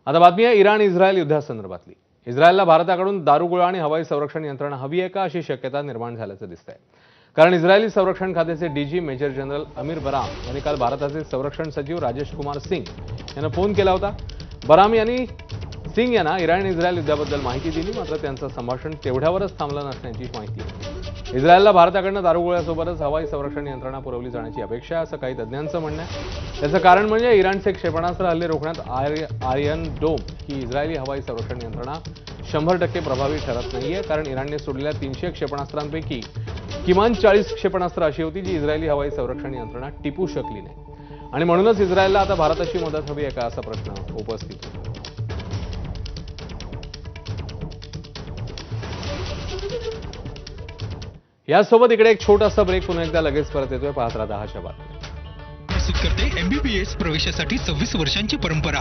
आता बातमी आहे इराण इस्रायल युद्धासंदर्भातली। इस्रायलला भारताकडून दारुगोळा आणि हवाई संरक्षण यंत्रणा हवी आहे का अशी शक्यता निर्माण झाल्याचं दिसतंय। कारण इस्रायली संरक्षण खात्याचे डीजी मेजर जनरल अमीर बराम यांनी काल भारताचे संरक्षण सचिव राजेश कुमार सिंग यांना फोन केला होता। बराम यांनी सिंग यांना इराण इस्रायल युद्धाबद्दल माहिती दिली, मात्र त्यांचं संभाषण तेवढ्यावरच थांबलं नसल्याची माहिती आहे। इस्रायलला भारताकडून दारुगोळ्यासोबतच हवाई संरक्षण यंत्रणा पुरवली जाण्याची अपेक्षा आहे असं काही तज्ज्ञांचं म्हणणं आहे। याचं कारण म्हणजे इराणचे क्षेपणास्त्र हल्ले रोखण्यात आयर्न डोम ही इस्रायली हवाई संरक्षण यंत्रणा 100% प्रभावी ठरत नाहीये। कारण इराणने सोडलेल्या 300 क्षेपणास्त्रांपैकी किमान 40 क्षेपणास्त्र अशी होती जी इस्रायली हवाई संरक्षण यंत्रणा टिपू शकली नाही आणि म्हणूनच इस्रायलला आता भारताची मदत हवी आहे का असा प्रश्न उपस्थित होतो। यासोबत इकडे एक छोटासा ब्रेक, पुन्हा एकदा लगेच परत येतोय। पाहत राहा 10च्या बातम्या। प्रस्तुत करते MBBS प्रवेशासाठी 26 वर्षांची परंपरा।